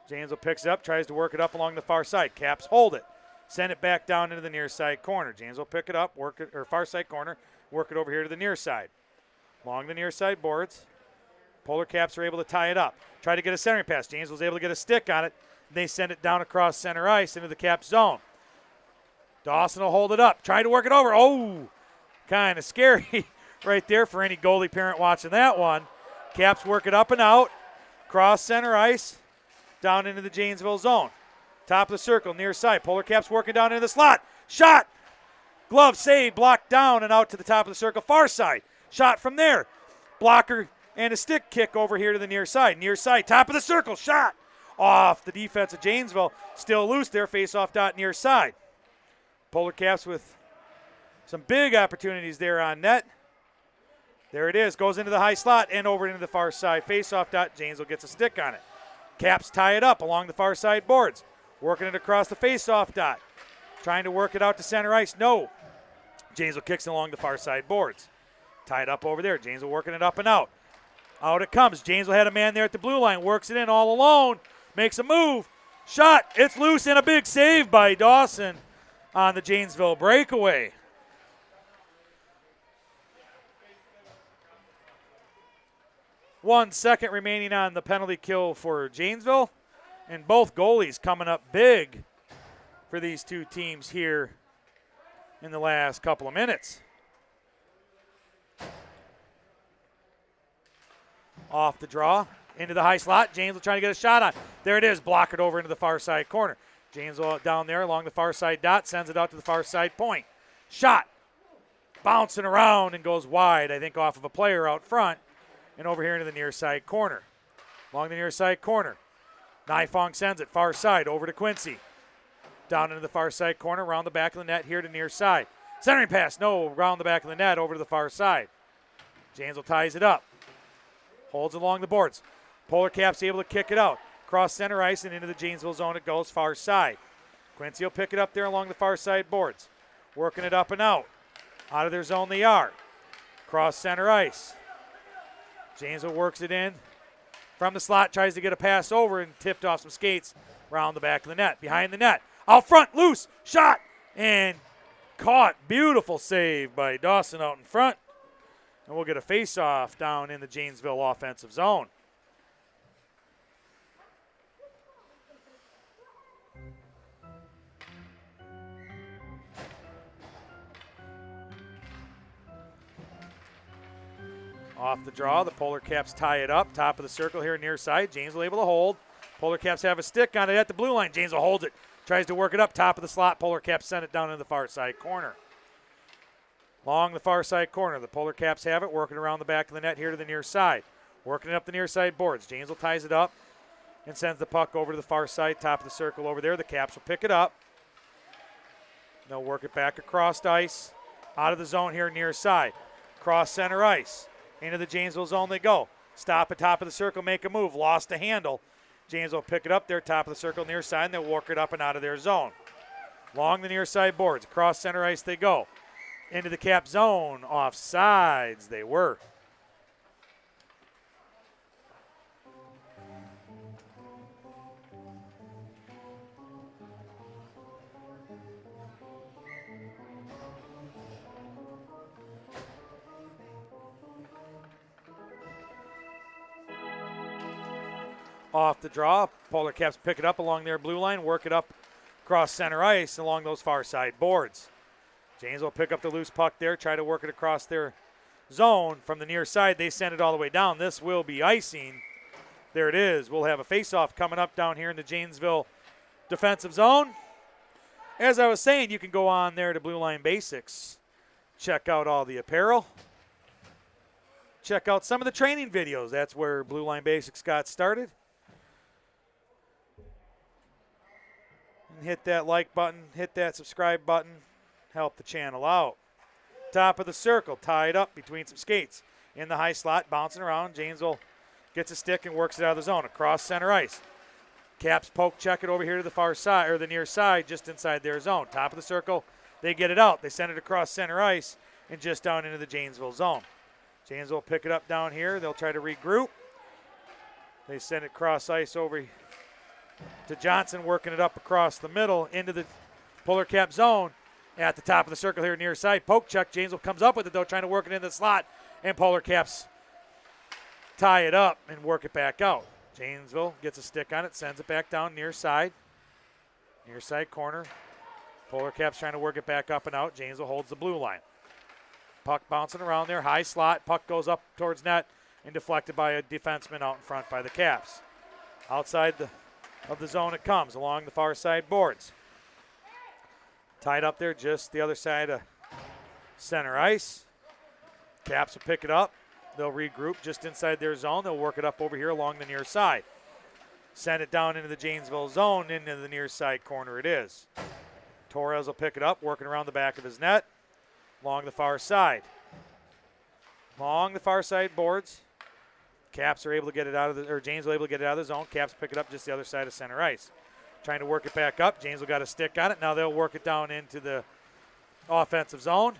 Janesville picks it up, tries to work it up along the far side. Caps hold it. Send it back down into the near side corner. Janesville pick it up, work it, or far side corner, work it over here to the near side. Along the near side boards, Polar Caps are able to tie it up. Try to get a centering pass. Janesville's able to get a stick on it. They send it down across center ice into the Caps zone. Dawson will hold it up, trying to work it over. Oh, kind of scary right there for any goalie parent watching that one. Caps work it up and out, cross center ice, down into the Janesville zone. Top of the circle, near side. Polar Caps working down into the slot. Shot. Glove save, blocked down and out to the top of the circle. Far side. Shot from there. Blocker and a stick kick over here to the near side. Near side, top of the circle. Shot. Off the defense of Janesville. Still loose there. Face-off dot near side. Polar Caps with some big opportunities there on net. There it is. Goes into the high slot and over into the far side. Face-off dot. Janesville gets a stick on it. Caps tie it up along the far side boards. Working it across the face-off dot. Trying to work it out to center ice. No. Janesville kicks it along the far side boards. Tied up over there. Janesville working it up and out. Out it comes. Janesville had a man there at the blue line. Works it in all alone. Makes a move. Shot. It's loose and a big save by Dawson on the Janesville breakaway. One second remaining on the penalty kill for Janesville. And both goalies coming up big for these two teams here in the last couple of minutes. Off the draw, into the high slot. Janesville trying to get a shot on. There it is, block it over into the far side corner. Janesville down there along the far side dot, sends it out to the far side point. Shot, bouncing around and goes wide, I think off of a player out front and over here into the near side corner. Along the near side corner. Nifong sends it far side over to Quincy. Down into the far side corner, around the back of the net here to near side. Centering pass, no, around the back of the net over to the far side. Janesville ties it up. Holds along the boards. Polar Caps able to kick it out. Cross center ice and into the Janesville zone it goes far side. Quincy will pick it up there along the far side boards. Working it up and out. Out of their zone they are. Cross center ice. Janesville works it in from the slot, tries to get a pass over and tipped off some skates around the back of the net. Behind the net. Out front, loose, shot, and caught. Beautiful save by Dawson out in front. And we'll get a face-off down in the Janesville offensive zone. Off the draw, the Polar Caps tie it up. Top of the circle here near side. Janesville able to hold. Polar Caps have a stick on it at the blue line. Janesville holds it. Tries to work it up. Top of the slot. Polar Caps send it down into the far side corner. Along the far side corner, the Polar Caps have it. Working around the back of the net here to the near side. Working it up the near side boards. Janesville ties it up and sends the puck over to the far side. Top of the circle over there. The Caps will pick it up. They'll work it back across ice. Out of the zone here near side. Cross center ice. Into the Janesville zone they go. Stop at top of the circle, make a move. Lost the handle. Janesville pick it up there, top of the circle near side, and they'll work it up and out of their zone. Along the near side boards, across center ice they go. Into the Cap zone, off sides they were. Off the draw, Polar Caps pick it up along their blue line, work it up across center ice along those far side boards. Janesville pick up the loose puck there, try to work it across their zone from the near side. They send it all the way down. This will be icing. There it is. We'll have a face-off coming up down here in the Janesville defensive zone. As I was saying, you can go on there to Blue Line Basics, check out all the apparel, check out some of the training videos. That's where Blue Line Basics got started. Hit that like button, hit that subscribe button, help the channel out. Top of the circle, tied up between some skates. In the high slot, bouncing around. Janesville gets a stick and works it out of the zone. Across center ice. Caps poke check it over here to the far side, or the near side, just inside their zone. Top of the circle, they get it out. They send it across center ice and just down into the Janesville zone. Janesville pick it up down here. They'll try to regroup. They send it cross ice over to Johnson, working it up across the middle into the Polar Cap zone at the top of the circle here near side. Poke check. Janesville comes up with it, though, trying to work it in the slot, and Polar Caps tie it up and work it back out. Janesville gets a stick on it, sends it back down near side corner. Polar Caps trying to work it back up and out. Janesville holds the blue line. Puck bouncing around there, high slot. Puck goes up towards net and deflected by a defenseman out in front by the Caps. Outside of the zone it comes, along the far side boards. Tied up there just the other side of center ice. Caps will pick it up. They'll regroup just inside their zone. They'll work it up over here along the near side. Send it down into the Janesville zone, into the near side corner it is. Torres will pick it up, working around the back of his net, along the far side. Along the far side boards. Caps are able to get it out of the, or Janesville able to get it out of the zone. Caps pick it up just the other side of center ice. trying to work it back up. Janesville got a stick on it. Now they'll work it down into the offensive zone.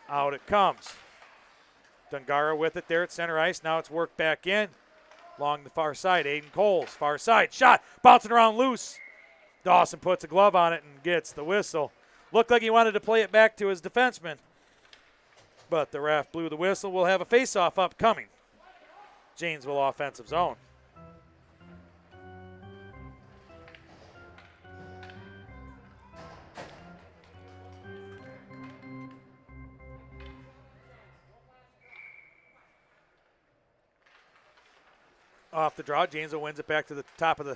Out it comes. Dungara with it there at center ice. Now it's worked back in along the far side. Aiden Coles, far side, shot, bouncing around loose. Dawson puts a glove on it and gets the whistle. Looked like he wanted to play it back to his defenseman, but the ref blew the whistle. We'll have a face-off upcoming. Janesville offensive zone. Off the draw, Janesville wins it back to the top of the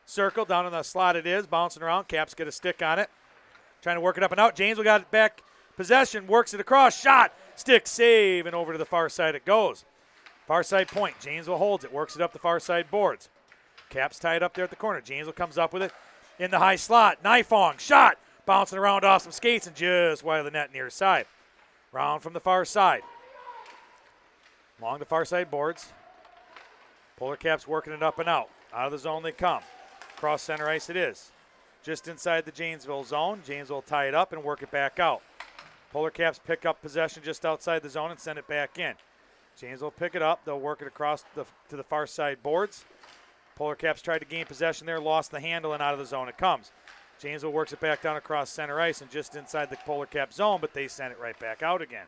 circle. Down in the slot it is, bouncing around. Caps get a stick on it. Trying to work it up and out. Janesville got it back. Possession, works it across. Shot, stick, save, and over to the far side it goes. Far side point. Janesville holds it, works it up the far side boards. Caps tied up there at the corner. Janesville comes up with it in the high slot. Nifong, shot, bouncing around off some skates and just wide of the net near side. Round from the far side. Along the far side boards. Polar Caps working it up and out. Out of the zone they come. Cross center ice it is. Just inside the Janesville zone. Janesville will tie it up and work it back out. Polar Caps pick up possession just outside the zone and send it back in. Janesville pick it up. They'll work it across to the far side boards. Polar Caps tried to gain possession there, lost the handle, and out of the zone it comes. Janesville works it back down across center ice and just inside the Polar Cap zone, but they send it right back out again.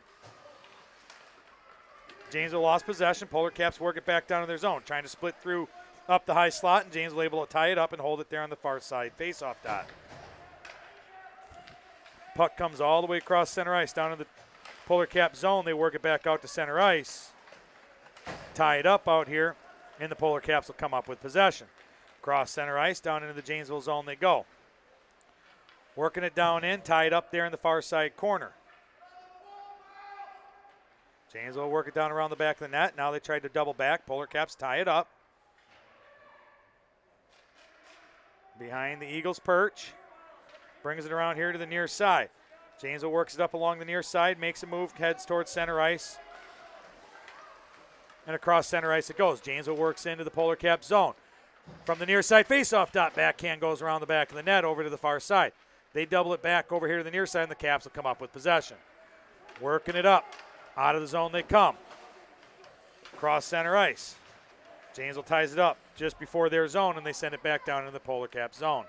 Janesville lost possession. Polar Caps work it back down in their zone, trying to split through up the high slot, and Janesville able to tie it up and hold it there on the far side face-off dot. Puck comes all the way across center ice down in the Polar Cap zone. They work it back out to center ice. Tie it up out here, and the Polar Caps will come up with possession. Cross center ice, down into the Janesville zone they go. Working it down in, tied up there in the far side corner. Janesville work it down around the back of the net. Now they tried to double back. Polar Caps tie it up. Behind the Eagles' perch. Brings it around here to the near side. Janesville works it up along the near side, makes a move, heads towards center ice. And across center ice it goes. Janesville works into the Polar Cap zone. From the near side faceoff dot, backhand goes around the back of the net over to the far side. They double it back over here to the near side, and the Caps will come up with possession. Working it up. Out of the zone they come. Cross center ice. Janesville ties it up just before their zone, and they send it back down into the Polar Cap zone.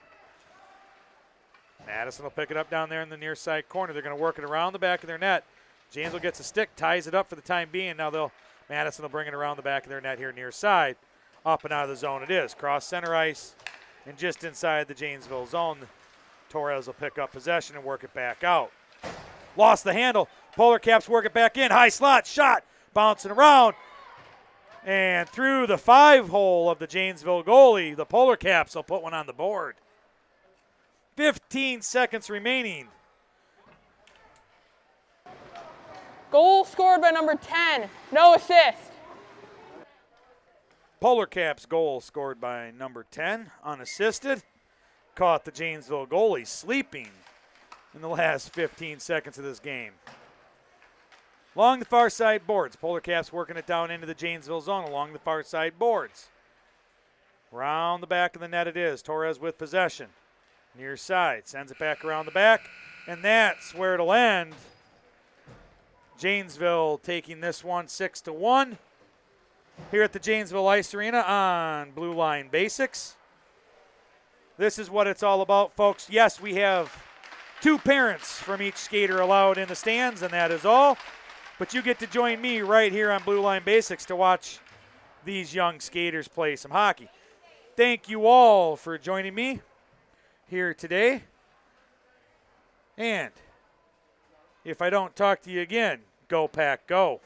Madison will pick it up down there in the near side corner. They're going to work it around the back of their net. Janesville gets a stick, ties it up for the time being. Now Madison will bring it around the back of their net here near side. Up and out of the zone it is. Cross center ice, and just inside the Janesville zone, Torres will pick up possession and work it back out. Lost the handle. Polar Caps work it back in. High slot, shot, bouncing around. And through the 5-hole of the Janesville goalie, the Polar Caps will put one on the board. 15 seconds remaining. Goal scored by number 10. No assist. Polar Caps goal scored by number 10, unassisted. Caught the Janesville goalie sleeping in the last 15 seconds of this game. Along the far side boards, Polar Caps working it down into the Janesville zone along the far side boards. Round the back of the net it is. Torres with possession. Near side, sends it back around the back, and that's where it'll end. Janesville taking this one 6-1 here at the Janesville Ice Arena on Blue Line Basics. This is what it's all about, folks. Yes, we have 2 parents from each skater allowed in the stands, and that is all. But you get to join me right here on Blue Line Basics to watch these young skaters play some hockey. Thank you all for joining me here today. And if I don't talk to you again, go Pack Go.